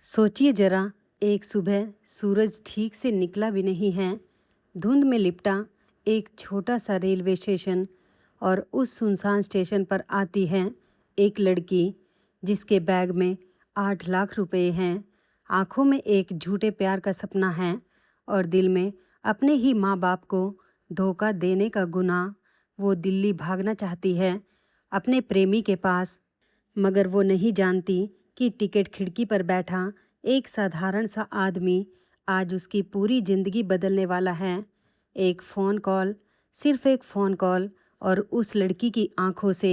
सोचिए जरा, एक सुबह सूरज ठीक से निकला भी नहीं है, धुंध में लिपटा एक छोटा सा रेलवे स्टेशन, और उस सुनसान स्टेशन पर आती है एक लड़की जिसके बैग में 8 लाख रुपए हैं, आंखों में एक झूठे प्यार का सपना है और दिल में अपने ही माँ बाप को धोखा देने का गुनाह। वो दिल्ली भागना चाहती है अपने प्रेमी के पास, मगर वो नहीं जानती कि टिकट खिड़की पर बैठा एक साधारण सा आदमी आज उसकी पूरी जिंदगी बदलने वाला है। एक फ़ोन कॉल, सिर्फ एक फ़ोन कॉल, और उस लड़की की आंखों से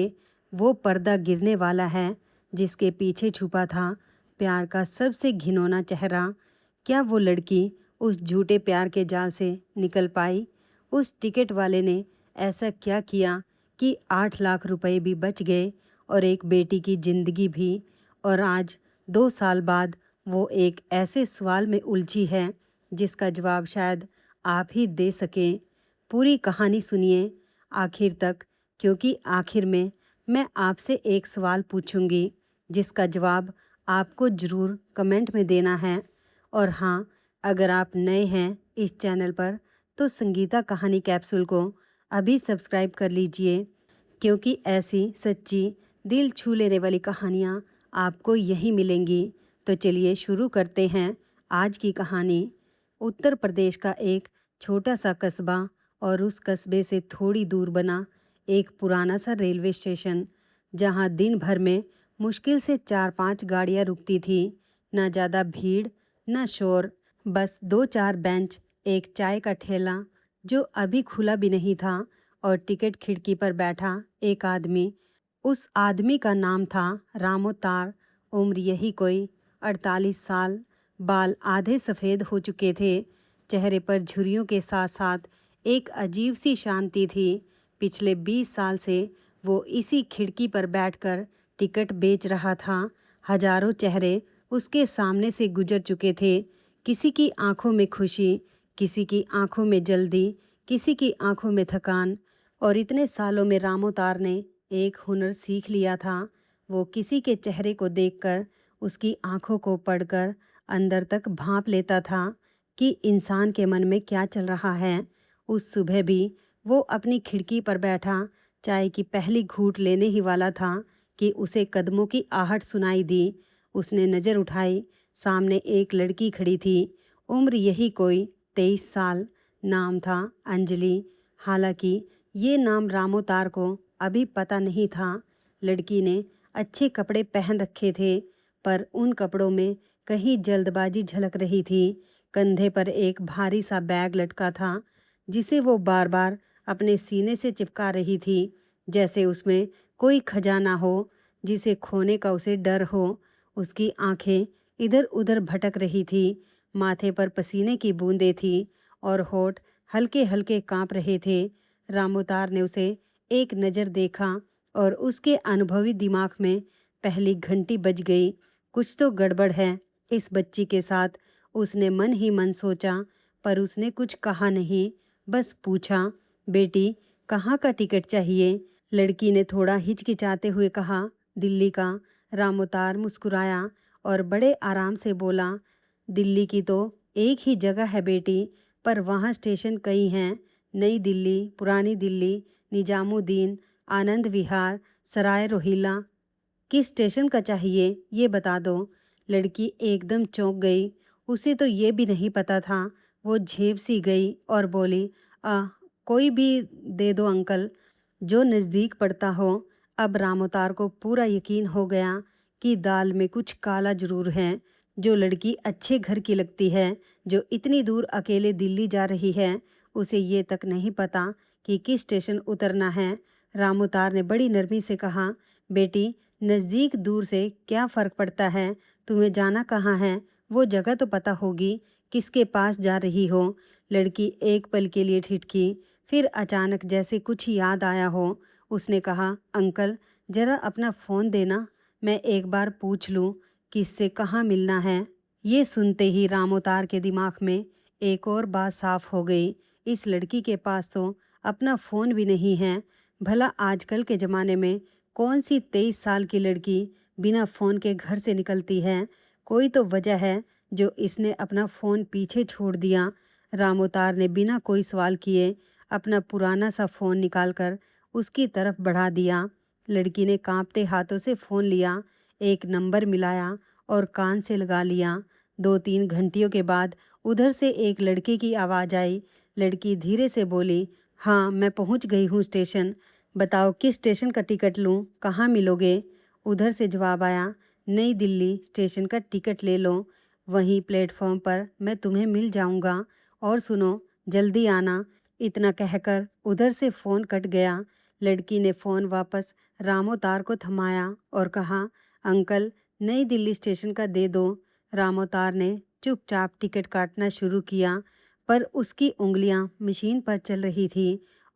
वो पर्दा गिरने वाला है जिसके पीछे छुपा था प्यार का सबसे घिनौना चेहरा। क्या वो लड़की उस झूठे प्यार के जाल से निकल पाई? उस टिकट वाले ने ऐसा क्या किया कि 8 लाख रुपए भी बच गए और एक बेटी की जिंदगी भी? और आज 2 साल बाद वो एक ऐसे सवाल में उलझी है जिसका जवाब शायद आप ही दे सकें। पूरी कहानी सुनिए आखिर तक, क्योंकि आखिर में मैं आपसे एक सवाल पूछूंगी जिसका जवाब आपको ज़रूर कमेंट में देना है। और हाँ, अगर आप नए हैं इस चैनल पर तो संगीता कहानी कैप्सूल को अभी सब्सक्राइब कर लीजिए, क्योंकि ऐसी सच्ची दिल छू लेने वाली कहानियाँ आपको यहीं मिलेंगी। तो चलिए शुरू करते हैं आज की कहानी। उत्तर प्रदेश का एक छोटा सा कस्बा और उस कस्बे से थोड़ी दूर बना एक पुराना सा रेलवे स्टेशन, जहाँ दिन भर में मुश्किल से 4-5 गाड़ियाँ रुकती थी। न ज़्यादा भीड़, न शोर, बस 2-4 बेंच, एक चाय का ठेला जो अभी खुला भी नहीं था, और टिकट खिड़की पर बैठा एक आदमी। उस आदमी का नाम था रामोतार। उम्र यही कोई 48 साल। बाल आधे सफ़ेद हो चुके थे। चेहरे पर झुर्रियों के साथ साथ एक अजीब सी शांति थी। पिछले 20 साल से वो इसी खिड़की पर बैठकर टिकट बेच रहा था। हजारों चेहरे उसके सामने से गुजर चुके थे। किसी की आंखों में खुशी, किसी की आंखों में जल्दी, किसी की आंखों में थकान। और इतने सालों में रामोतार ने एक हुनर सीख लिया था। वो किसी के चेहरे को देखकर, उसकी आंखों को पढ़कर अंदर तक भांप लेता था कि इंसान के मन में क्या चल रहा है। उस सुबह भी वो अपनी खिड़की पर बैठा चाय की पहली घूंट लेने ही वाला था कि उसे कदमों की आहट सुनाई दी। उसने नज़र उठाई, सामने एक लड़की खड़ी थी। उम्र यही कोई 23 साल। नाम था अंजलि। हालांकि ये नाम रामोतार को अभी पता नहीं था। लड़की ने अच्छे कपड़े पहन रखे थे, पर उन कपड़ों में कहीं जल्दबाजी झलक रही थी। कंधे पर एक भारी सा बैग लटका था जिसे वो बार बार अपने सीने से चिपका रही थी, जैसे उसमें कोई खजाना हो जिसे खोने का उसे डर हो। उसकी आंखें इधर उधर भटक रही थी, माथे पर पसीने की बूंदें थी और होठ हल्के हल्के कांप रहे थे। रामोतार ने उसे एक नज़र देखा और उसके अनुभवी दिमाग में पहली घंटी बज गई। कुछ तो गड़बड़ है इस बच्ची के साथ, उसने मन ही मन सोचा। पर उसने कुछ कहा नहीं, बस पूछा, बेटी कहाँ का टिकट चाहिए? लड़की ने थोड़ा हिचकिचाते हुए कहा, दिल्ली का। रामोतार मुस्कुराया और बड़े आराम से बोला, दिल्ली की तो एक ही जगह है बेटी, पर वहाँ स्टेशन कई हैं। नई दिल्ली, पुरानी दिल्ली, निजामुद्दीन, आनंद विहार, सराय रोहिल्ला। किस स्टेशन का चाहिए ये बता दो। लड़की एकदम चौंक गई। उसे तो ये भी नहीं पता था। वो झेप सी गई और बोली, कोई भी दे दो अंकल, जो नज़दीक पड़ता हो। अब रामोतार को पूरा यकीन हो गया कि दाल में कुछ काला जरूर है। जो लड़की अच्छे घर की लगती है, जो इतनी दूर अकेले दिल्ली जा रही है, उसे ये तक नहीं पता कि किस स्टेशन उतरना है। रामोतार ने बड़ी नरमी से कहा, बेटी नज़दीक दूर से क्या फ़र्क पड़ता है, तुम्हें जाना कहाँ है वो जगह तो पता होगी, किसके पास जा रही हो। लड़की एक पल के लिए ठिठकी, फिर अचानक जैसे कुछ याद आया हो उसने कहा, अंकल ज़रा अपना फ़ोन देना, मैं एक बार पूछ लूँ किससे कहाँ मिलना है। ये सुनते ही रामोतार के दिमाग में एक और बात साफ हो गई, इस लड़की के पास तो अपना फ़ोन भी नहीं है। भला आजकल के ज़माने में कौन सी 23 साल की लड़की बिना फ़ोन के घर से निकलती है? कोई तो वजह है जो इसने अपना फ़ोन पीछे छोड़ दिया। रामोतार ने बिना कोई सवाल किए अपना पुराना सा फ़ोन निकालकर उसकी तरफ बढ़ा दिया। लड़की ने कांपते हाथों से फ़ोन लिया, एक नंबर मिलाया और कान से लगा लिया। 2-3 घंटियों के बाद उधर से एक लड़के की आवाज़ आई। लड़की धीरे से बोली, हाँ मैं पहुंच गई हूँ स्टेशन। बताओ किस स्टेशन का टिकट लूँ, कहाँ मिलोगे? उधर से जवाब आया, नई दिल्ली स्टेशन का टिकट ले लो, वहीं प्लेटफॉर्म पर मैं तुम्हें मिल जाऊंगा। और सुनो, जल्दी आना। इतना कहकर उधर से फ़ोन कट गया। लड़की ने फ़ोन वापस रामोतार को थमाया और कहा, अंकल नई दिल्ली स्टेशन का दे दो। रामोतार ने चुपचाप टिकट काटना शुरू किया, पर उसकी उंगलियां मशीन पर चल रही थी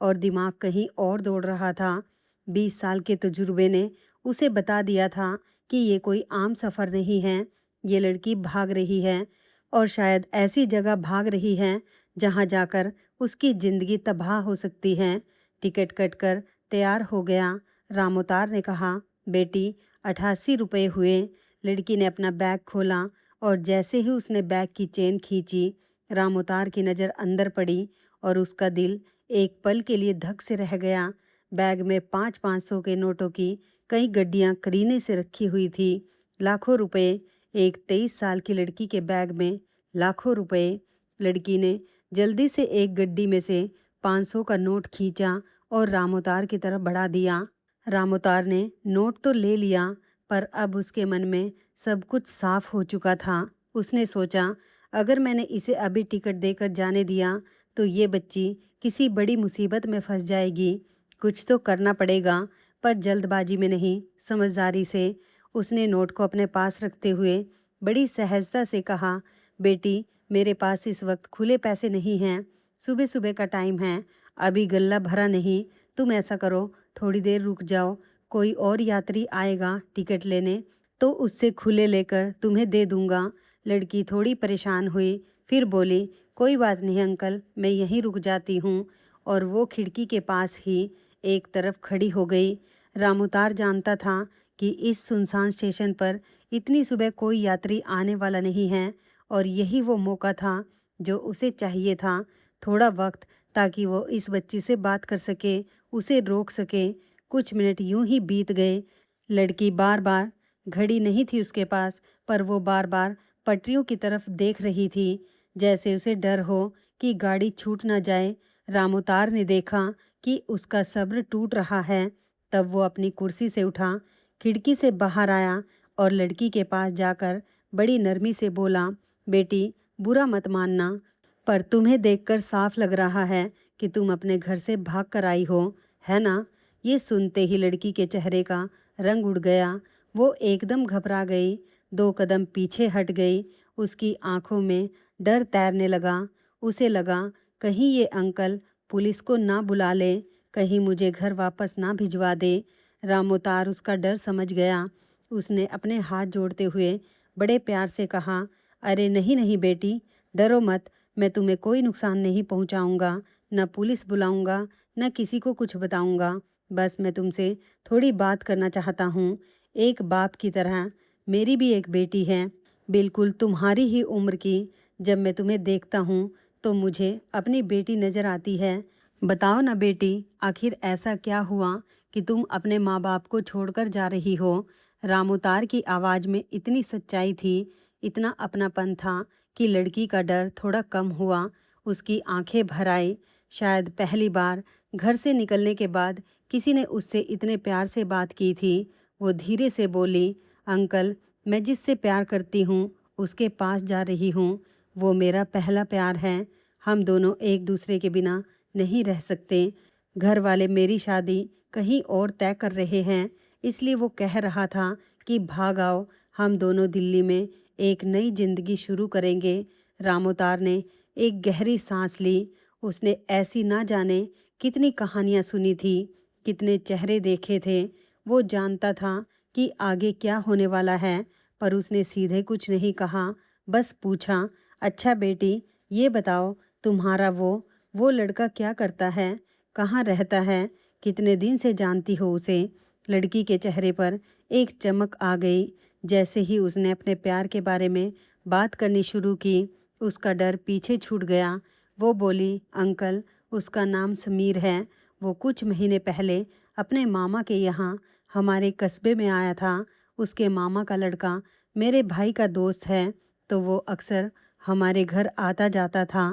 और दिमाग कहीं और दौड़ रहा था। 20 साल के तजुर्बे ने उसे बता दिया था कि ये कोई आम सफ़र नहीं है। ये लड़की भाग रही है और शायद ऐसी जगह भाग रही है जहाँ जाकर उसकी ज़िंदगी तबाह हो सकती है। टिकट कटकर तैयार हो गया। रामोतार ने कहा, बेटी 88 रुपये हुए। लड़की ने अपना बैग खोला और जैसे ही उसने बैग की चेन खींची, रामोतार की नज़र अंदर पड़ी और उसका दिल एक पल के लिए धक से रह गया। बैग में 500-500 के नोटों की कई गड्डियां करीने से रखी हुई थी। लाखों रुपए एक 23 साल की लड़की के बैग में, लाखों रुपए। लड़की ने जल्दी से एक गड्डी में से 500 का नोट खींचा और रामोतार की तरफ बढ़ा दिया। रामोतार ने नोट तो ले लिया, पर अब उसके मन में सब कुछ साफ हो चुका था। उसने सोचा, अगर मैंने इसे अभी टिकट देकर जाने दिया तो ये बच्ची किसी बड़ी मुसीबत में फंस जाएगी। कुछ तो करना पड़ेगा, पर जल्दबाजी में नहीं, समझदारी से। उसने नोट को अपने पास रखते हुए बड़ी सहजता से कहा, बेटी मेरे पास इस वक्त खुले पैसे नहीं हैं, सुबह सुबह का टाइम है, अभी गल्ला भरा नहीं। तुम ऐसा करो, थोड़ी देर रुक जाओ, कोई और यात्री आएगा टिकट लेने तो उससे खुले लेकर तुम्हें दे दूंगा। लड़की थोड़ी परेशान हुई, फिर बोली, कोई बात नहीं अंकल, मैं यहीं रुक जाती हूँ। और वो खिड़की के पास ही एक तरफ खड़ी हो गई। रामोतार जानता था कि इस सुनसान स्टेशन पर इतनी सुबह कोई यात्री आने वाला नहीं है और यही वो मौका था जो उसे चाहिए था। थोड़ा वक्त, ताकि वो इस बच्ची से बात कर सके, उसे रोक सके। कुछ मिनट यूं ही बीत गए। लड़की बार बार, घड़ी नहीं थी उसके पास, पर वो बार बार पटरियों की तरफ देख रही थी, जैसे उसे डर हो कि गाड़ी छूट ना जाए। रामोतार ने देखा कि उसका सब्र टूट रहा है। तब वो अपनी कुर्सी से उठा, खिड़की से बाहर आया और लड़की के पास जाकर बड़ी नरमी से बोला, बेटी बुरा मत मानना, पर तुम्हें देखकर साफ लग रहा है कि तुम अपने घर से भाग कर आई हो, है ना? ये सुनते ही लड़की के चेहरे का रंग उड़ गया। वो एकदम घबरा गई, 2 कदम पीछे हट गई। उसकी आंखों में डर तैरने लगा। उसे लगा, कहीं ये अंकल पुलिस को ना बुला ले, कहीं मुझे घर वापस ना भिजवा दे। रामोतार उसका डर समझ गया। उसने अपने हाथ जोड़ते हुए बड़े प्यार से कहा, अरे नहीं नहीं बेटी, डरो मत, मैं तुम्हें कोई नुकसान नहीं पहुंचाऊंगा, न पुलिस बुलाऊंगा, न किसी को कुछ बताऊंगा। बस मैं तुमसे थोड़ी बात करना चाहता हूँ, एक बाप की तरह। मेरी भी एक बेटी है, बिल्कुल तुम्हारी ही उम्र की। जब मैं तुम्हें देखता हूँ तो मुझे अपनी बेटी नज़र आती है। बताओ ना बेटी, आखिर ऐसा क्या हुआ कि तुम अपने माँ बाप को छोड़कर जा रही हो? रामोतार की आवाज़ में इतनी सच्चाई थी, इतना अपनापन था कि लड़की का डर थोड़ा कम हुआ। उसकी आंखें भर आई। शायद पहली बार घर से निकलने के बाद किसी ने उससे इतने प्यार से बात की थी। वो धीरे से बोली, अंकल मैं जिससे प्यार करती हूँ उसके पास जा रही हूँ। वो मेरा पहला प्यार है। हम दोनों एक दूसरे के बिना नहीं रह सकते। घर वाले मेरी शादी कहीं और तय कर रहे हैं, इसलिए वो कह रहा था कि भाग आओ, हम दोनों दिल्ली में एक नई जिंदगी शुरू करेंगे। रामोतार ने एक गहरी सांस ली। उसने ऐसी ना जाने कितनी कहानियाँ सुनी थी, कितने चेहरे देखे थे। वो जानता था कि आगे क्या होने वाला है, पर उसने सीधे कुछ नहीं कहा, बस पूछा, अच्छा बेटी ये बताओ, तुम्हारा वो लड़का क्या करता है, कहाँ रहता है, कितने दिन से जानती हो उसे? लड़की के चेहरे पर एक चमक आ गई, जैसे ही उसने अपने प्यार के बारे में बात करनी शुरू की, उसका डर पीछे छूट गया। वो बोली, अंकल, उसका नाम समीर है। वो कुछ महीने पहले अपने मामा के यहाँ हमारे कस्बे में आया था। उसके मामा का लड़का मेरे भाई का दोस्त है, तो वो अक्सर हमारे घर आता जाता था।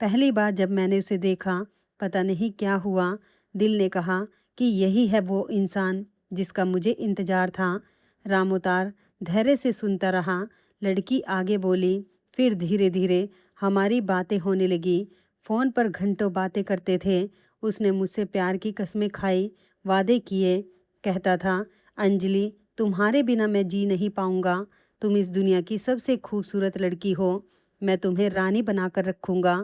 पहली बार जब मैंने उसे देखा, पता नहीं क्या हुआ, दिल ने कहा कि यही है वो इंसान जिसका मुझे इंतज़ार था। रामोतार धैर्य से सुनता रहा। लड़की आगे बोली, फिर धीरे धीरे हमारी बातें होने लगी। फ़ोन पर घंटों बातें करते थे। उसने मुझसे प्यार की कस्में खाई, वादे किए। कहता था, अंजलि, तुम्हारे बिना मैं जी नहीं पाऊँगा। तुम इस दुनिया की सबसे खूबसूरत लड़की हो। मैं तुम्हें रानी बनाकर रखूँगा।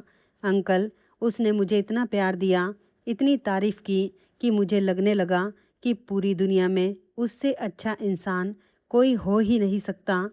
अंकल, उसने मुझे इतना प्यार दिया, इतनी तारीफ़ की कि मुझे लगने लगा कि पूरी दुनिया में उससे अच्छा इंसान कोई हो ही नहीं सकता।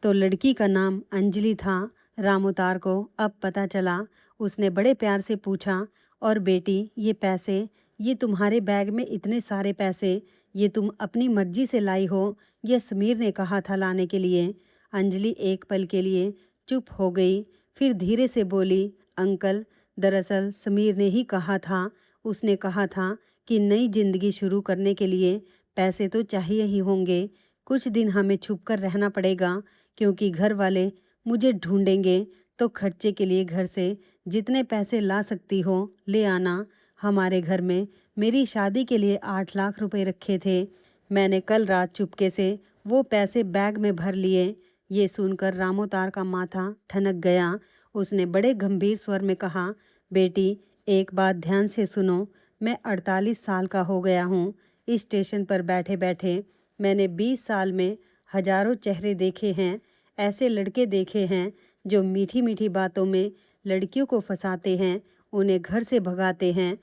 तो लड़की का नाम अंजलि था। रामोतार को अब पता चला। उसने बड़े प्यार से पूछा, और बेटी, ये पैसे, ये तुम्हारे बैग में इतने सारे पैसे, ये तुम अपनी मर्जी से लाई हो या समीर ने कहा था लाने के लिए? अंजलि एक पल के लिए चुप हो गई, फिर धीरे से बोली, अंकल, दरअसल समीर ने ही कहा था। उसने कहा था कि नई जिंदगी शुरू करने के लिए पैसे तो चाहिए ही होंगे। कुछ दिन हमें छुपकर रहना पड़ेगा, क्योंकि घर वाले मुझे ढूंढेंगे। तो खर्चे के लिए घर से जितने पैसे ला सकती हो ले आना। हमारे घर में मेरी शादी के लिए 8 लाख रुपए रखे थे। मैंने कल रात चुपके से वो पैसे बैग में भर लिए। ये सुनकर रामोतार का माथा ठनक गया। उसने बड़े गंभीर स्वर में कहा, बेटी, एक बात ध्यान से सुनो। मैं 48 साल का हो गया हूँ। इस स्टेशन पर बैठे बैठे मैंने 20 साल में हजारों चेहरे देखे हैं। ऐसे लड़के देखे हैं जो मीठी मीठी बातों में लड़कियों को फंसाते हैं, उन्हें घर से भगाते हैं,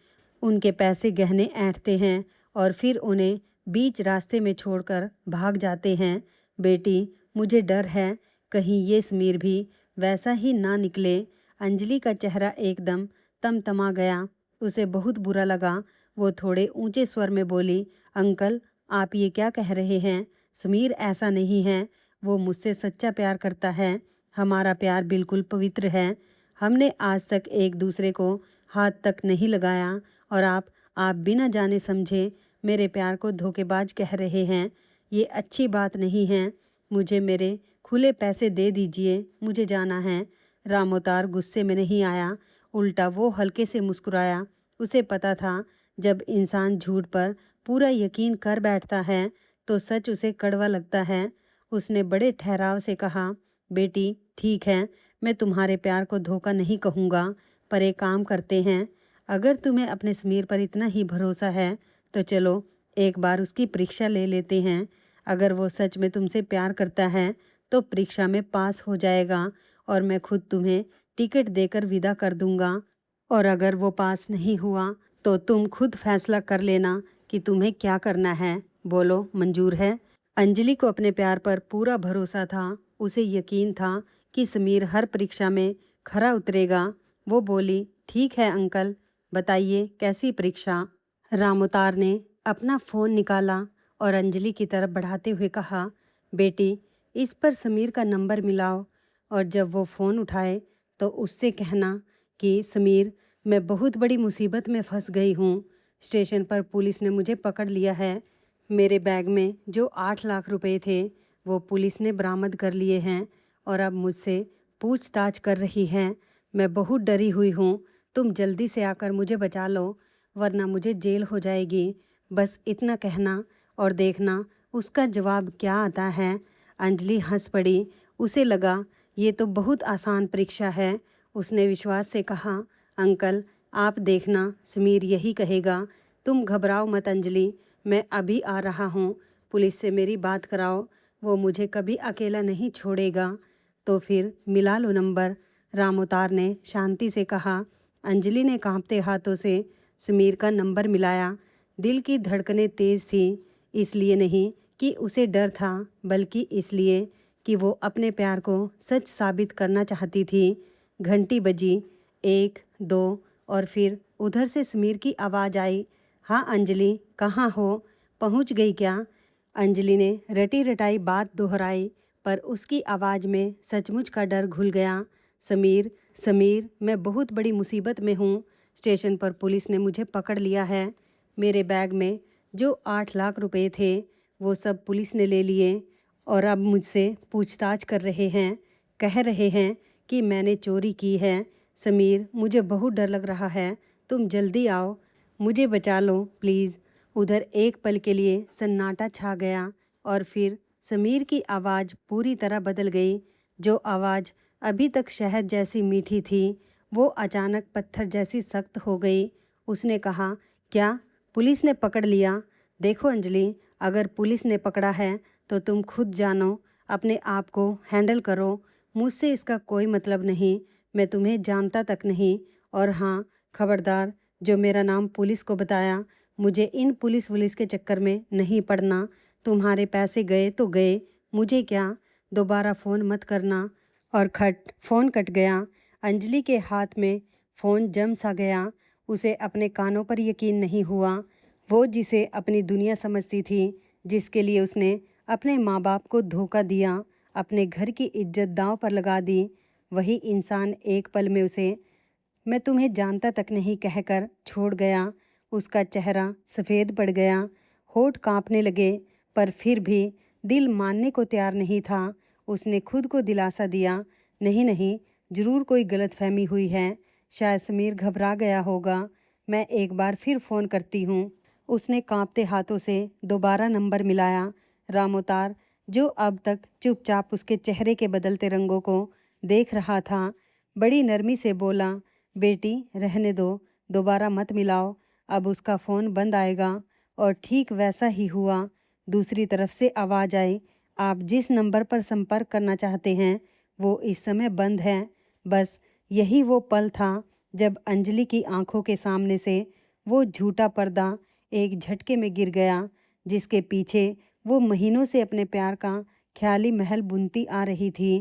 उनके पैसे गहने ऐंठते हैं और फिर उन्हें बीच रास्ते में छोड़कर भाग जाते हैं। बेटी, मुझे डर है कहीं ये समीर भी वैसा ही ना निकले। अंजलि का चेहरा एकदम तमतमा गया। उसे बहुत बुरा लगा। वो थोड़े ऊंचे स्वर में बोली, अंकल, आप ये क्या कह रहे हैं? समीर ऐसा नहीं है। वो मुझसे सच्चा प्यार करता है। हमारा प्यार बिल्कुल पवित्र है। हमने आज तक एक दूसरे को हाथ तक नहीं लगाया, और आप बिना जाने समझे मेरे प्यार को धोखेबाज कह रहे हैं। ये अच्छी बात नहीं है। मुझे मेरे खुले पैसे दे दीजिए, मुझे जाना है। रामोतार गुस्से में नहीं आया, उल्टा वो हल्के से मुस्कुराया। उसे पता था, जब इंसान झूठ पर पूरा यकीन कर बैठता है तो सच उसे कड़वा लगता है। उसने बड़े ठहराव से कहा, बेटी, ठीक है, मैं तुम्हारे प्यार को धोखा नहीं कहूँगा, पर एक काम करते हैं। अगर तुम्हें अपने समीर पर इतना ही भरोसा है तो चलो एक बार उसकी परीक्षा ले लेते हैं। अगर वो सच में तुमसे प्यार करता है तो परीक्षा में पास हो जाएगा और मैं खुद तुम्हें टिकट देकर विदा कर दूंगा। और अगर वो पास नहीं हुआ तो तुम खुद फैसला कर लेना कि तुम्हें क्या करना है। बोलो, मंजूर है? अंजलि को अपने प्यार पर पूरा भरोसा था। उसे यकीन था कि समीर हर परीक्षा में खरा उतरेगा। वो बोली, ठीक है अंकल, बताइए कैसी परीक्षा? रामोतार ने अपना फ़ोन निकाला और अंजलि की तरफ बढ़ाते हुए कहा, बेटी, इस पर समीर का नंबर मिलाओ, और जब वो फ़ोन उठाए तो उससे कहना कि समीर, मैं बहुत बड़ी मुसीबत में फंस गई हूँ। स्टेशन पर पुलिस ने मुझे पकड़ लिया है। मेरे बैग में जो 8 लाख रुपए थे वो पुलिस ने बरामद कर लिए हैं और अब मुझसे पूछताछ कर रही हैं। मैं बहुत डरी हुई हूँ। तुम जल्दी से आकर मुझे बचा लो, वरना मुझे जेल हो जाएगी। बस इतना कहना और देखना उसका जवाब क्या आता है। अंजलि हंस पड़ी। उसे लगा ये तो बहुत आसान परीक्षा है। उसने विश्वास से कहा, अंकल, आप देखना समीर यही कहेगा। तुम घबराओ मत अंजलि, मैं अभी आ रहा हूँ। पुलिस से मेरी बात कराओ, वो मुझे कभी अकेला नहीं छोड़ेगा। तो फिर मिला लो नंबर, रामोतार ने शांति से कहा। अंजलि ने कांपते हाथों से समीर का नंबर मिलाया। दिल की धड़कनें तेज़ थीं, इसलिए नहीं कि उसे डर था, बल्कि इसलिए कि वो अपने प्यार को सच साबित करना चाहती थी। घंटी बजी, 1, 2, और फिर उधर से समीर की आवाज़ आई, हाँ अंजलि, कहाँ हो? पहुँच गई क्या? अंजलि ने रटी रटाई बात दोहराई, पर उसकी आवाज़ में सचमुच का डर घुल गया। समीर, समीर, मैं बहुत बड़ी मुसीबत में हूँ। स्टेशन पर पुलिस ने मुझे पकड़ लिया है। मेरे बैग में जो 8 लाख रुपए थे वो सब पुलिस ने ले लिए और अब मुझसे पूछताछ कर रहे हैं। कह रहे हैं कि मैंने चोरी की है। समीर, मुझे बहुत डर लग रहा है। तुम जल्दी आओ, मुझे बचा लो प्लीज़। उधर एक पल के लिए सन्नाटा छा गया और फिर समीर की आवाज़ पूरी तरह बदल गई। जो आवाज़ अभी तक शहद जैसी मीठी थी वो अचानक पत्थर जैसी सख्त हो गई। उसने कहा, क्या पुलिस ने पकड़ लिया? देखो अंजलि, अगर पुलिस ने पकड़ा है तो तुम खुद जानो, अपने आप को हैंडल करो। मुझसे इसका कोई मतलब नहीं, मैं तुम्हें जानता तक नहीं। और हाँ, खबरदार, जो मेरा नाम पुलिस को बताया, मुझे इन पुलिस वुलिस के चक्कर में नहीं पड़ना। तुम्हारे पैसे गए तो गए, मुझे क्या। दोबारा फ़ोन मत करना। और फ़ोन कट गया। अंजलि के हाथ में फ़ोन जम सा गया। उसे अपने कानों पर यकीन नहीं हुआ। वो जिसे अपनी दुनिया समझती थी, जिसके लिए उसने अपने माँ बाप को धोखा दिया, अपने घर की इज्जत दांव पर लगा दी, वही इंसान एक पल में उसे मैं तुम्हें जानता तक नहीं कहकर छोड़ गया। उसका चेहरा सफ़ेद पड़ गया, होठ कांपने लगे, पर फिर भी दिल मानने को तैयार नहीं था। उसने खुद को दिलासा दिया, नहीं नहीं, ज़रूर कोई गलतफहमी हुई है, शायद समीर घबरा गया होगा। मैं एक बार फिर फ़ोन करती हूँ। उसने कांपते हाथों से दोबारा नंबर मिलाया। रामोतार, जो अब तक चुपचाप उसके चेहरे के बदलते रंगों को देख रहा था, बड़ी नरमी से बोला, बेटी रहने दो, दोबारा मत मिलाओ, अब उसका फ़ोन बंद आएगा। और ठीक वैसा ही हुआ। दूसरी तरफ से आवाज़ आई, आप जिस नंबर पर संपर्क करना चाहते हैं वो इस समय बंद है। बस यही वो पल था जब अंजलि की आंखों के सामने से वो झूठा पर्दा एक झटके में गिर गया, जिसके पीछे वो महीनों से अपने प्यार का ख्याली महल बुनती आ रही थी।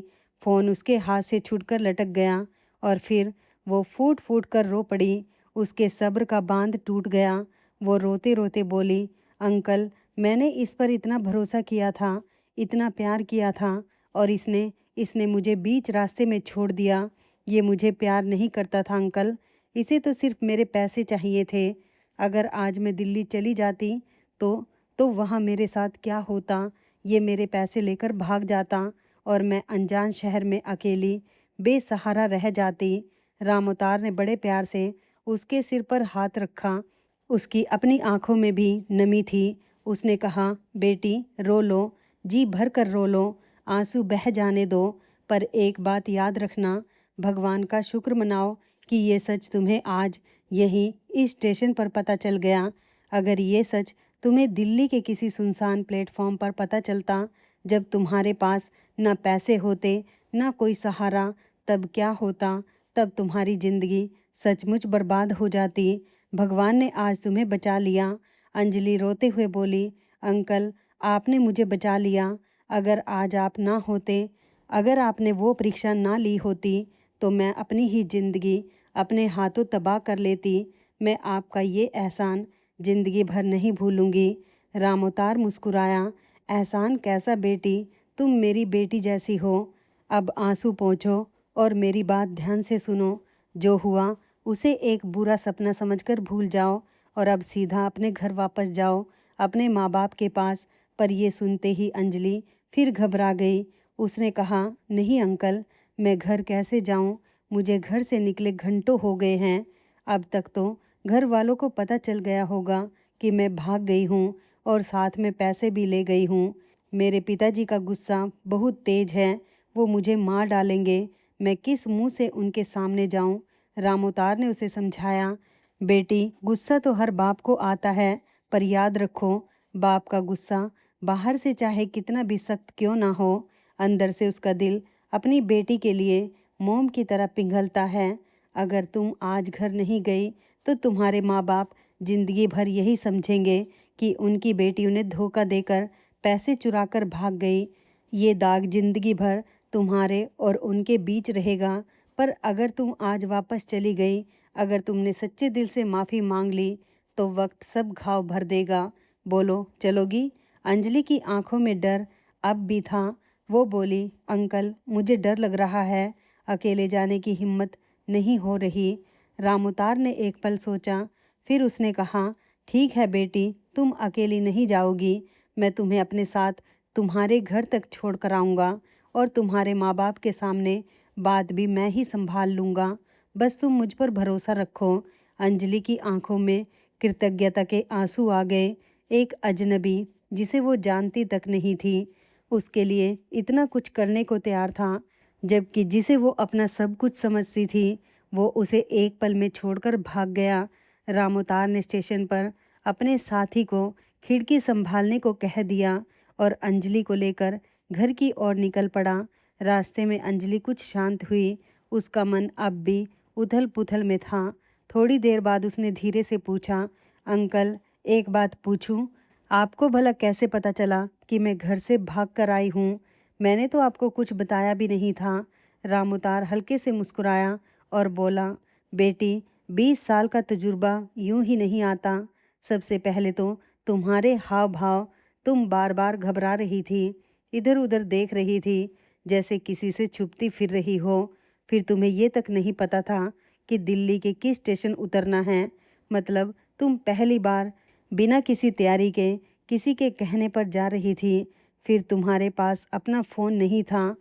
फ़ोन उसके हाथ से छूटकर लटक गया और फिर वो फूट फूट कर रो पड़ी। उसके सब्र का बांध टूट गया। वो रोते रोते बोली, अंकल, मैंने इस पर इतना भरोसा किया था, इतना प्यार किया था, और इसने इसने मुझे बीच रास्ते में छोड़ दिया। ये मुझे प्यार नहीं करता था अंकल, इसे तो सिर्फ मेरे पैसे चाहिए थे। अगर आज मैं दिल्ली चली जाती तो वहाँ मेरे साथ क्या होता? ये मेरे पैसे लेकर भाग जाता और मैं अनजान शहर में अकेली बेसहारा रह जाती। रामोतार ने बड़े प्यार से उसके सिर पर हाथ रखा। उसकी अपनी आंखों में भी नमी थी। उसने कहा, बेटी रो लो, जी भर कर रो लो, आंसू बह जाने दो, पर एक बात याद रखना, भगवान का शुक्र मनाओ कि ये सच तुम्हें आज यहीं इस स्टेशन पर पता चल गया। अगर ये सच तुम्हें दिल्ली के किसी सुनसान प्लेटफॉर्म पर पता चलता, जब तुम्हारे पास ना पैसे होते ना कोई सहारा, तब क्या होता? तब तुम्हारी ज़िंदगी सचमुच बर्बाद हो जाती। भगवान ने आज तुम्हें बचा लिया। अंजलि रोते हुए बोली, अंकल, आपने मुझे बचा लिया। अगर आज आप ना होते, अगर आपने वो परीक्षा ना ली होती, तो मैं अपनी ही ज़िंदगी अपने हाथों तबाह कर लेती। मैं आपका ये एहसान ज़िंदगी भर नहीं भूलूंगी। रामोतार मुस्कुराया, एहसान कैसा बेटी, तुम मेरी बेटी जैसी हो। अब आंसू पोंछो और मेरी बात ध्यान से सुनो। जो हुआ उसे एक बुरा सपना समझकर भूल जाओ और अब सीधा अपने घर वापस जाओ, अपने माँ बाप के पास। पर ये सुनते ही अंजलि फिर घबरा गई। उसने कहा, नहीं अंकल, मैं घर कैसे जाऊं? मुझे घर से निकले घंटों हो गए हैं। अब तक तो घर वालों को पता चल गया होगा कि मैं भाग गई हूँ और साथ में पैसे भी ले गई हूँ। मेरे पिताजी का गुस्सा बहुत तेज है, वो मुझे मार डालेंगे। मैं किस मुंह से उनके सामने जाऊं? रामोतार ने उसे समझाया, बेटी गुस्सा तो हर बाप को आता है, पर याद रखो, बाप का गुस्सा बाहर से चाहे कितना भी सख्त क्यों ना हो, अंदर से उसका दिल अपनी बेटी के लिए मोम की तरह पिघलता है। अगर तुम आज घर नहीं गई तो तुम्हारे माँ बाप जिंदगी भर यही समझेंगे कि उनकी बेटी उन्हें धोखा देकर पैसे चुराकर भाग गई। ये दाग जिंदगी भर तुम्हारे और उनके बीच रहेगा। पर अगर तुम आज वापस चली गई, अगर तुमने सच्चे दिल से माफ़ी मांग ली, तो वक्त सब घाव भर देगा। बोलो, चलोगी? अंजलि की आंखों में डर अब भी था। वो बोली, अंकल मुझे डर लग रहा है, अकेले जाने की हिम्मत नहीं हो रही। रामउतार ने एक पल सोचा, फिर उसने कहा, ठीक है बेटी, तुम अकेली नहीं जाओगी। मैं तुम्हें अपने साथ तुम्हारे घर तक छोड़ कर आऊँगा और तुम्हारे माँ बाप के सामने बात भी मैं ही संभाल लूँगा। बस तुम मुझ पर भरोसा रखो। अंजलि की आंखों में कृतज्ञता के आंसू आ गए। एक अजनबी जिसे वो जानती तक नहीं थी, उसके लिए इतना कुछ करने को तैयार था, जबकि जिसे वो अपना सब कुछ समझती थी, वो उसे एक पल में छोड़कर भाग गया। रामउतार ने स्टेशन पर अपने साथी को खिड़की संभालने को कह दिया और अंजलि को लेकर घर की ओर निकल पड़ा। रास्ते में अंजलि कुछ शांत हुई। उसका मन अब भी उथल पुथल में था। थोड़ी देर बाद उसने धीरे से पूछा, अंकल एक बात पूछूं? आपको भला कैसे पता चला कि मैं घर से भाग कर आई हूँ? मैंने तो आपको कुछ बताया भी नहीं था। रामउतार हल्के से मुस्कुराया और बोला, बेटी 20 साल का तजुर्बा यूं ही नहीं आता। सबसे पहले तो तुम्हारे हाव भाव, तुम बार बार घबरा रही थी, इधर उधर देख रही थी, जैसे किसी से छुपती फिर रही हो। फिर तुम्हें ये तक नहीं पता था कि दिल्ली के किस स्टेशन उतरना है। मतलब तुम पहली बार बिना किसी तैयारी के किसी के कहने पर जा रही थी। फिर तुम्हारे पास अपना फ़ोन नहीं था।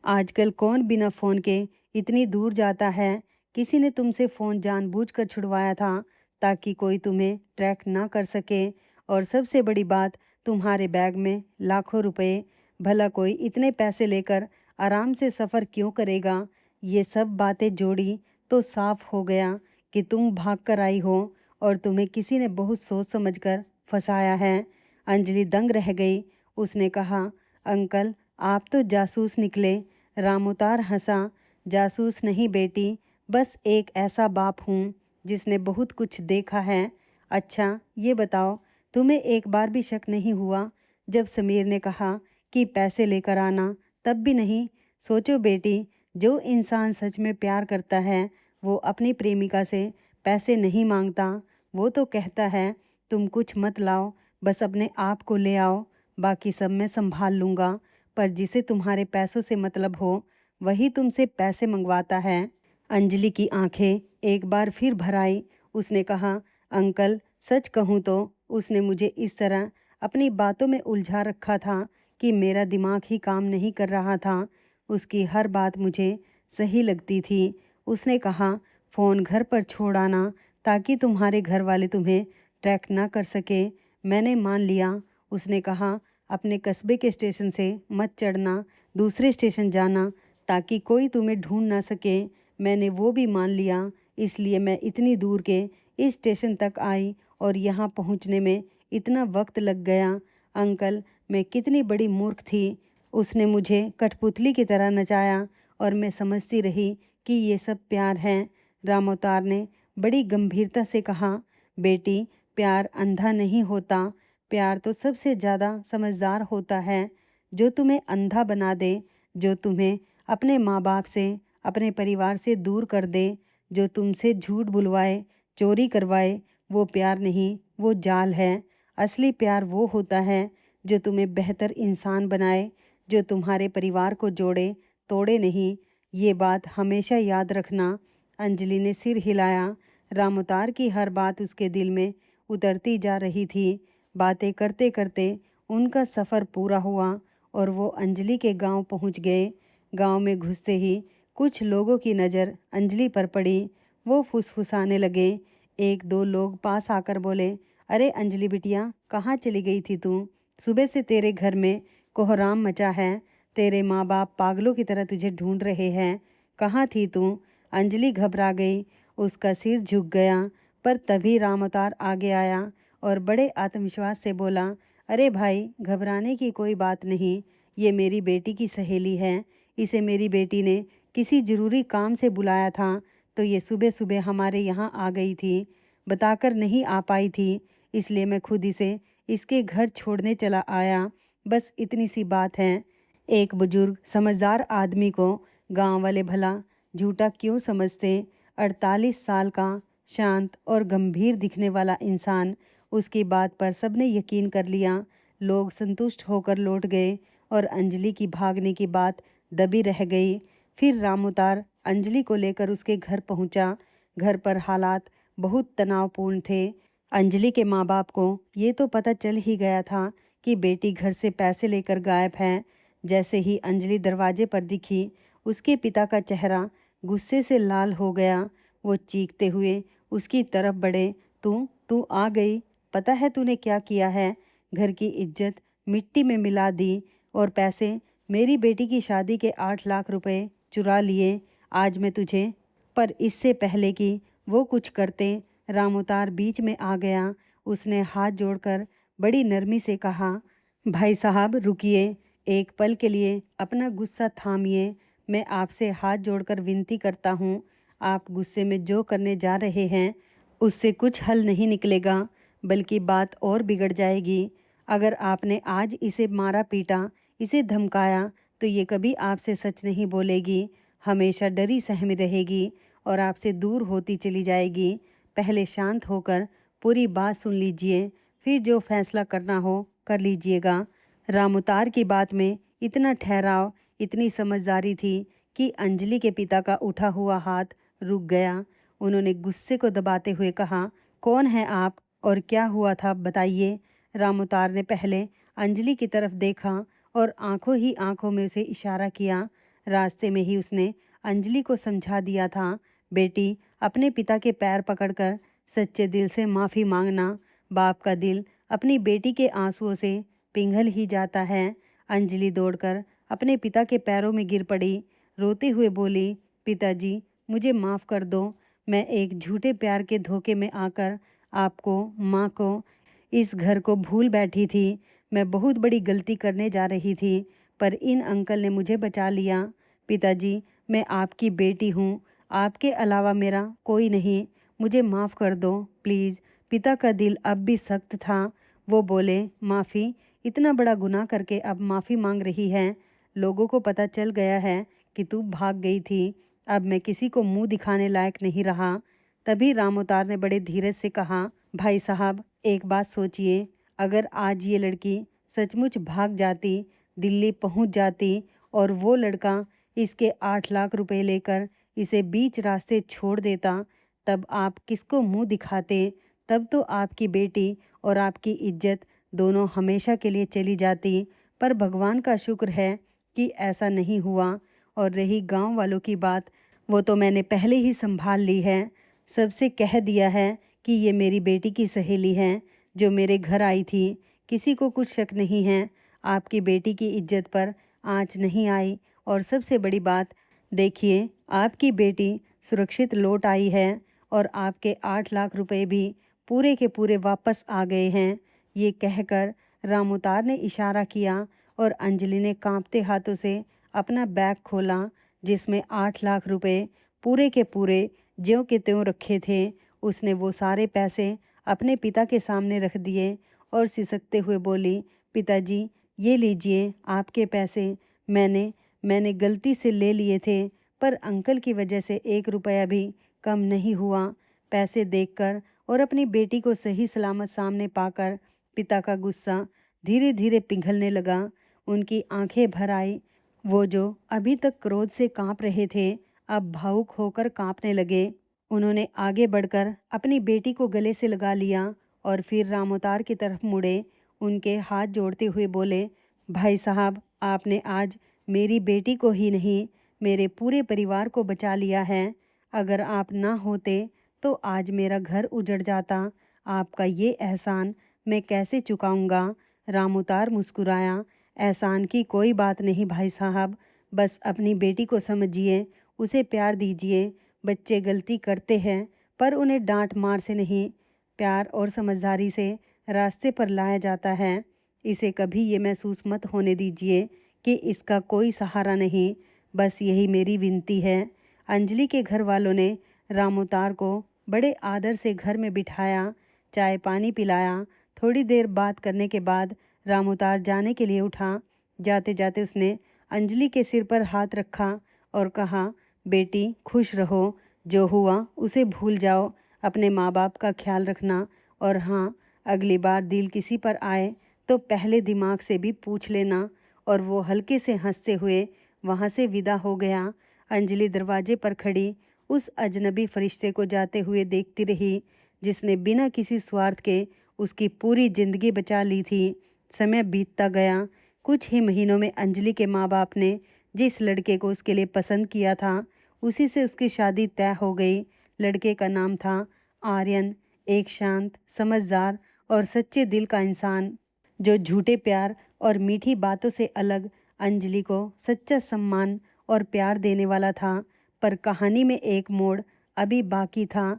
आजकल कौन बिना फ़ोन के इतनी दूर जाता है? किसी ने तुमसे फ़ोन जानबूझकर छुड़वाया था ताकि कोई तुम्हें ट्रैक ना कर सके। और सबसे बड़ी बात, तुम्हारे बैग में लाखों रुपए। भला कोई इतने पैसे लेकर आराम से सफ़र क्यों करेगा? ये सब बातें जोड़ी तो साफ हो गया कि तुम भाग कर आई हो और तुम्हें किसी ने बहुत सोच समझकर फंसाया है। अंजलि दंग रह गई। उसने कहा, अंकल आप तो जासूस निकले। रामउतार हंसा, जासूस नहीं बेटी, बस एक ऐसा बाप हूँ जिसने बहुत कुछ देखा है। अच्छा ये बताओ, तुम्हें एक बार भी शक नहीं हुआ जब समीर ने कहा कि पैसे लेकर आना? तब भी नहीं? सोचो बेटी, जो इंसान सच में प्यार करता है वो अपनी प्रेमिका से पैसे नहीं मांगता। वो तो कहता है, तुम कुछ मत लाओ, बस अपने आप को ले आओ, बाकी सब मैं संभाल लूँगा। पर जिसे तुम्हारे पैसों से मतलब हो वही तुमसे पैसे मंगवाता है। अंजलि की आंखें एक बार फिर भर आई। उसने कहा, अंकल सच कहूँ तो उसने मुझे इस तरह अपनी बातों में उलझा रखा था कि मेरा दिमाग ही काम नहीं कर रहा था। उसकी हर बात मुझे सही लगती थी। उसने कहा, फ़ोन घर पर छोड़ आना ताकि तुम्हारे घर वाले तुम्हें ट्रैक ना कर सके। मैंने मान लिया। उसने कहा, अपने कस्बे के स्टेशन से मत चढ़ना, दूसरे स्टेशन जाना ताकि कोई तुम्हें ढूंढ ना सके। मैंने वो भी मान लिया, इसलिए मैं इतनी दूर के इस स्टेशन तक आई और यहाँ पहुँचने में इतना वक्त लग गया। अंकल मैं कितनी बड़ी मूर्ख थी। उसने मुझे कठपुतली की तरह नचाया और मैं समझती रही कि ये सब प्यार है। रामउतार ने बड़ी गंभीरता से कहा, बेटी प्यार अंधा नहीं होता। प्यार तो सबसे ज़्यादा समझदार होता है, जो तुम्हें अंधा बना दे, जो तुम्हें अपने माँ बाप से, अपने परिवार से दूर कर दे, जो तुमसे झूठ बुलवाए, चोरी करवाए। वो प्यार नहीं, वो जाल है। असली प्यार वो होता है जो तुम्हें बेहतर इंसान बनाए, जो तुम्हारे परिवार को जोड़े, तोड़े नहीं। ये बात हमेशा याद रखना। अंजलि ने सिर हिलाया। रामउतार की हर बात उसके दिल में उतरती जा रही थी। बातें करते करते उनका सफ़र पूरा हुआ और वो अंजलि के गांव पहुंच गए। गांव में घुसते ही कुछ लोगों की नज़र अंजलि पर पड़ी। वो फुसफुसाने लगे। एक दो लोग पास आकर बोले, अरे अंजलि बिटिया, कहाँ चली गई थी तू? सुबह से तेरे घर में कोहराम मचा है। तेरे माँ बाप पागलों की तरह तुझे ढूंढ रहे हैं। कहाँ थी तू? अंजलि घबरा गई। उसका सिर झुक गया। पर तभी रामअवतार आगे आया और बड़े आत्मविश्वास से बोला, अरे भाई घबराने की कोई बात नहीं, ये मेरी बेटी की सहेली है। इसे मेरी बेटी ने किसी ज़रूरी काम से बुलाया था, तो ये सुबह सुबह हमारे यहाँ आ गई थी। बताकर नहीं आ पाई थी, इसलिए मैं खुद इसे इसके घर छोड़ने चला आया। बस इतनी सी बात है। एक बुजुर्ग समझदार आदमी को गांव वाले भला झूठा क्यों समझते? 48 साल का शांत और गंभीर दिखने वाला इंसान, उसकी बात पर सबने यकीन कर लिया। लोग संतुष्ट होकर लौट गए और अंजलि की भागने की बात दबी रह गई। फिर रामउतार अंजलि को लेकर उसके घर पहुंचा। घर पर हालात बहुत तनावपूर्ण थे। अंजलि के माँ बाप को ये तो पता चल ही गया था कि बेटी घर से पैसे लेकर गायब है। जैसे ही अंजलि दरवाजे पर दिखी, उसके पिता का चेहरा गुस्से से लाल हो गया। वो चीखते हुए उसकी तरफ बढ़े, तू तू आ गई, पता है तूने क्या किया है? घर की इज्जत मिट्टी में मिला दी और पैसे, मेरी बेटी की शादी के 8 लाख रुपए चुरा लिए। आज मैं तुझे। पर इससे पहले कि वो कुछ करते, रामउतार बीच में आ गया। उसने हाथ जोड़कर बड़ी नरमी से कहा, भाई साहब रुकिए, एक पल के लिए अपना गुस्सा थामिए। मैं आपसे हाथ जोड़कर विनती करता हूँ, आप गुस्से में जो करने जा रहे हैं उससे कुछ हल नहीं निकलेगा, बल्कि बात और बिगड़ जाएगी। अगर आपने आज इसे मारा पीटा, इसे धमकाया, तो ये कभी आपसे सच नहीं बोलेगी, हमेशा डरी सहमी रहेगी और आपसे दूर होती चली जाएगी। पहले शांत होकर पूरी बात सुन लीजिए, फिर जो फैसला करना हो कर लीजिएगा। रामउतार की बात में इतना ठहराव, इतनी समझदारी थी कि अंजलि के पिता का उठा हुआ हाथ रुक गया। उन्होंने गुस्से को दबाते हुए कहा, कौन है आप और क्या हुआ था बताइए। रामउतार ने पहले अंजलि की तरफ देखा और आंखों ही आंखों में उसे इशारा किया। रास्ते में ही उसने अंजलि को समझा दिया था, बेटी अपने पिता के पैर पकड़कर सच्चे दिल से माफ़ी मांगना। बाप का दिल अपनी बेटी के आंसुओं से पिघल ही जाता है। अंजलि दौड़कर अपने पिता के पैरों में गिर पड़ी, रोते हुए बोली, पिताजी मुझे माफ़ कर दो। मैं एक झूठे प्यार के धोखे में आकर आपको, माँ को, इस घर को भूल बैठी थी। मैं बहुत बड़ी गलती करने जा रही थी, पर इन अंकल ने मुझे बचा लिया। पिताजी मैं आपकी बेटी हूँ, आपके अलावा मेरा कोई नहीं, मुझे माफ़ कर दो प्लीज़। पिता का दिल अब भी सख्त था। वो बोले, माफ़ी? इतना बड़ा गुनाह करके अब माफ़ी मांग रही है? लोगों को पता चल गया है कि तू भाग गई थी। अब मैं किसी को मुंह दिखाने लायक नहीं रहा। तभी रामउतार ने बड़े धीरज से कहा, भाई साहब एक बात सोचिए, अगर आज ये लड़की सचमुच भाग जाती, दिल्ली पहुंच जाती और वो लड़का इसके 8 लाख रुपए लेकर इसे बीच रास्ते छोड़ देता, तब आप किसको मुंह दिखाते? तब तो आपकी बेटी और आपकी इज्जत दोनों हमेशा के लिए चली जाती। पर भगवान का शुक्र है कि ऐसा नहीं हुआ। और रही गांव वालों की बात, वो तो मैंने पहले ही संभाल ली है। सबसे कह दिया है कि ये मेरी बेटी की सहेली है जो मेरे घर आई थी। किसी को कुछ शक नहीं है, आपकी बेटी की इज्जत पर आँच नहीं आई। और सबसे बड़ी बात, देखिए आपकी बेटी सुरक्षित लौट आई है और आपके 8 लाख रुपए भी पूरे के पूरे वापस आ गए हैं। ये कहकर रामउतार ने इशारा किया और अंजलि ने कांपते हाथों से अपना बैग खोला, जिसमें 8 लाख रुपए पूरे के पूरे ज्यों के त्यों रखे थे। उसने वो सारे पैसे अपने पिता के सामने रख दिए और सिसकते हुए बोली, पिताजी ये लीजिए आपके पैसे, मैंने गलती से ले लिए थे, पर अंकल की वजह से 1 रुपया भी कम नहीं हुआ। पैसे देखकर और अपनी बेटी को सही सलामत सामने पाकर पिता का गुस्सा धीरे धीरे पिघलने लगा। उनकी आंखें भर आई। वो जो अभी तक क्रोध से कांप रहे थे, अब भावुक होकर कांपने लगे। उन्होंने आगे बढ़कर अपनी बेटी को गले से लगा लिया और फिर रामउतार की तरफ मुड़े। उनके हाथ जोड़ते हुए बोले, भाई साहब आपने आज मेरी बेटी को ही नहीं, मेरे पूरे परिवार को बचा लिया है। अगर आप ना होते तो आज मेरा घर उजड़ जाता। आपका ये एहसान मैं कैसे चुकाऊंगा? रामउतार मुस्कुराया, एहसान की कोई बात नहीं भाई साहब, बस अपनी बेटी को समझिए, उसे प्यार दीजिए। बच्चे गलती करते हैं, पर उन्हें डांट मार से नहीं, प्यार और समझदारी से रास्ते पर लाया जाता है। इसे कभी ये महसूस मत होने दीजिए कि इसका कोई सहारा नहीं। बस यही मेरी विनती है। अंजलि के घर वालों ने रामउतार को बड़े आदर से घर में बिठाया, चाय पानी पिलाया। थोड़ी देर बात करने के बाद रामउतार जाने के लिए उठा। जाते जाते उसने अंजलि के सिर पर हाथ रखा और कहा, बेटी खुश रहो, जो हुआ उसे भूल जाओ, अपने माँ बाप का ख्याल रखना, और हाँ, अगली बार दिल किसी पर आए तो पहले दिमाग से भी पूछ लेना। और वो हल्के से हंसते हुए वहाँ से विदा हो गया। अंजलि दरवाजे पर खड़ी उस अजनबी फरिश्ते को जाते हुए देखती रही जिसने बिना किसी स्वार्थ के उसकी पूरी जिंदगी बचा ली थी। समय बीतता गया। कुछ ही महीनों में अंजलि के माँ बाप ने जिस लड़के को उसके लिए पसंद किया था उसी से उसकी शादी तय हो गई। लड़के का नाम था आर्यन, एक शांत, समझदार और सच्चे दिल का इंसान जो झूठे प्यार और मीठी बातों से अलग अंजलि को सच्चा सम्मान और प्यार देने वाला था। पर कहानी में एक मोड़ अभी बाकी था।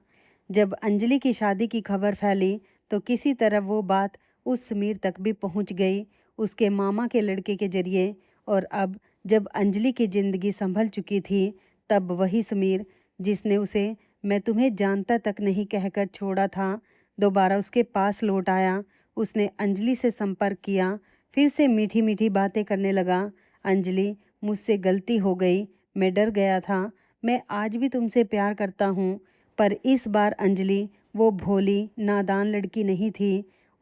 जब अंजलि की शादी की खबर फैली तो किसी तरह वो बात उस समीर तक भी पहुंच गई, उसके मामा के लड़के के जरिए। और अब जब अंजलि की ज़िंदगी संभल चुकी थी तब वही समीर जिसने उसे मैं तुम्हें जानता तक नहीं कहकर छोड़ा था दोबारा उसके पास लौट आया। उसने अंजलि से संपर्क किया, फिर से मीठी मीठी बातें करने लगा। अंजलि, मुझसे गलती हो गई, मैं डर गया था, मैं आज भी तुमसे प्यार करता हूँ। पर इस बार अंजलि वो भोली नादान लड़की नहीं थी।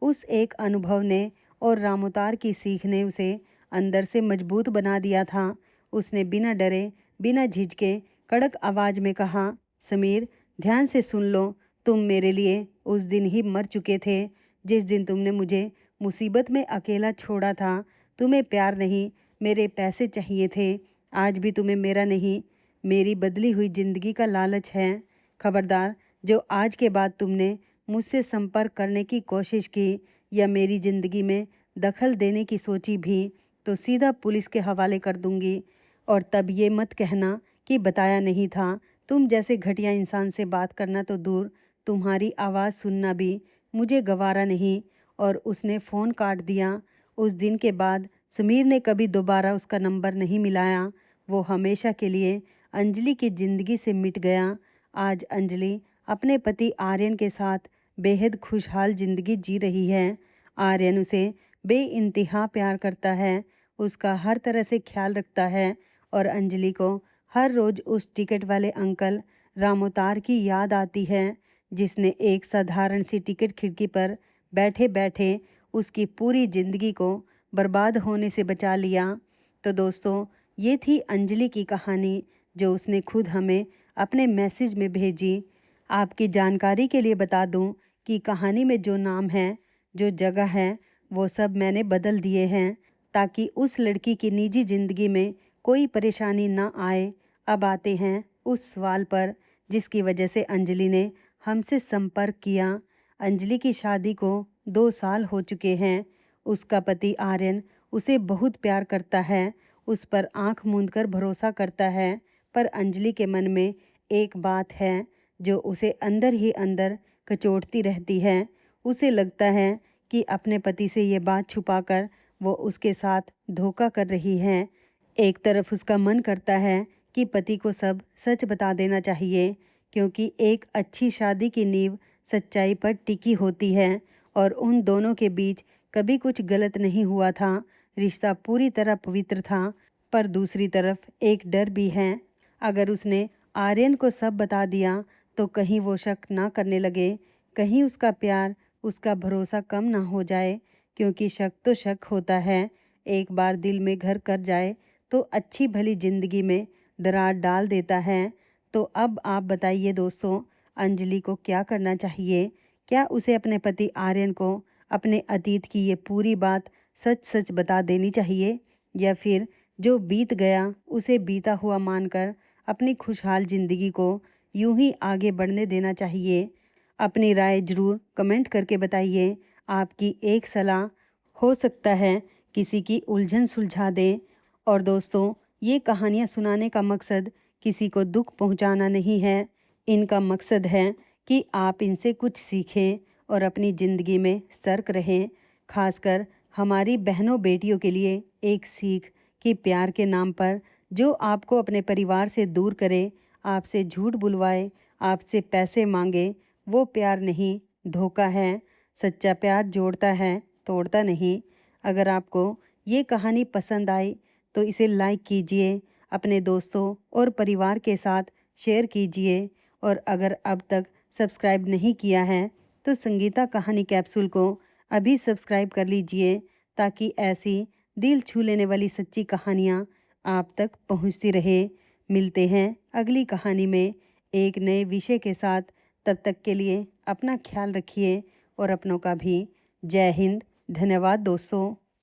उस एक अनुभव ने और रामोतार की सीख ने उसे अंदर से मजबूत बना दिया था। उसने बिना डरे बिना झिझके कड़क आवाज़ में कहा, समीर, ध्यान से सुन लो, तुम मेरे लिए उस दिन ही मर चुके थे जिस दिन तुमने मुझे मुसीबत में अकेला छोड़ा था। तुम्हें प्यार नहीं, मेरे पैसे चाहिए थे। आज भी तुम्हें मेरा नहीं, मेरी बदली हुई ज़िंदगी का लालच है। खबरदार, जो आज के बाद तुमने मुझसे संपर्क करने की कोशिश की या मेरी ज़िंदगी में दखल देने की सोची भी तो सीधा पुलिस के हवाले कर दूंगी। और तब ये मत कहना कि बताया नहीं था। तुम जैसे घटिया इंसान से बात करना तो दूर, तुम्हारी आवाज़ सुनना भी मुझे गवारा नहीं। और उसने फ़ोन काट दिया। उस दिन के बाद समीर ने कभी दोबारा उसका नंबर नहीं मिलाया। वो हमेशा के लिए अंजलि की ज़िंदगी से मिट गया। आज अंजलि अपने पति आर्यन के साथ बेहद खुशहाल ज़िंदगी जी रही है। आर्यन उसे बेइंतहा प्यार करता है, उसका हर तरह से ख्याल रखता है और अंजलि को हर रोज़ उस टिकट वाले अंकल रामोतार की याद आती है जिसने एक साधारण सी टिकट खिड़की पर बैठे बैठे उसकी पूरी ज़िंदगी को बर्बाद होने से बचा लिया। तो दोस्तों, ये थी अंजलि की कहानी जो उसने खुद हमें अपने मैसेज में भेजी। आपकी जानकारी के लिए बता दूं कि कहानी में जो नाम है, जो जगह है, वो सब मैंने बदल दिए हैं ताकि उस लड़की की निजी ज़िंदगी में कोई परेशानी ना आए। अब आते हैं उस सवाल पर जिसकी वजह से अंजलि ने हमसे संपर्क किया। अंजलि की शादी को 2 साल हो चुके हैं। उसका पति आर्यन उसे बहुत प्यार करता है, उस पर आंख मूंद कर भरोसा करता है। पर अंजलि के मन में एक बात है जो उसे अंदर ही अंदर कचोटती रहती है। उसे लगता है कि अपने पति से ये बात छुपाकर वो उसके साथ धोखा कर रही है। एक तरफ उसका मन करता है कि पति को सब सच बता देना चाहिए क्योंकि एक अच्छी शादी की नींव सच्चाई पर टिकी होती है और उन दोनों के बीच कभी कुछ गलत नहीं हुआ था, रिश्ता पूरी तरह पवित्र था। पर दूसरी तरफ एक डर भी है, अगर उसने आर्यन को सब बता दिया तो कहीं वो शक ना करने लगे, कहीं उसका प्यार, उसका भरोसा कम ना हो जाए। क्योंकि शक तो शक होता है, एक बार दिल में घर कर जाए तो अच्छी भली ज़िंदगी में दरार डाल देता है। तो अब आप बताइए दोस्तों, अंजलि को क्या करना चाहिए? क्या उसे अपने पति आर्यन को अपने अतीत की ये पूरी बात सच सच बता देनी चाहिए या फिर जो बीत गया उसे बीता हुआ मानकर अपनी खुशहाल ज़िंदगी को यूं ही आगे बढ़ने देना चाहिए? अपनी राय ज़रूर कमेंट करके बताइए। आपकी एक सलाह हो सकता है किसी की उलझन सुलझा दे। और दोस्तों, ये कहानियाँ सुनाने का मकसद किसी को दुख पहुंचाना नहीं है, इनका मकसद है कि आप इनसे कुछ सीखें और अपनी ज़िंदगी में सतर्क रहें। खासकर हमारी बहनों बेटियों के लिए एक सीख कि प्यार के नाम पर जो आपको अपने परिवार से दूर करे, आपसे झूठ बुलवाए, आपसे पैसे मांगे, वो प्यार नहीं, धोखा है। सच्चा प्यार जोड़ता है, तोड़ता नहीं। अगर आपको ये कहानी पसंद आई तो इसे लाइक कीजिए, अपने दोस्तों और परिवार के साथ शेयर कीजिए और अगर अब तक सब्सक्राइब नहीं किया है तो संगीता कहानी कैप्सूल को अभी सब्सक्राइब कर लीजिए ताकि ऐसी दिल छू लेने वाली सच्ची कहानियाँ आप तक पहुँचती रहे। मिलते हैं अगली कहानी में एक नए विषय के साथ। तब तक के लिए अपना ख्याल रखिए और अपनों का भी। जय हिंद। धन्यवाद दोस्तों।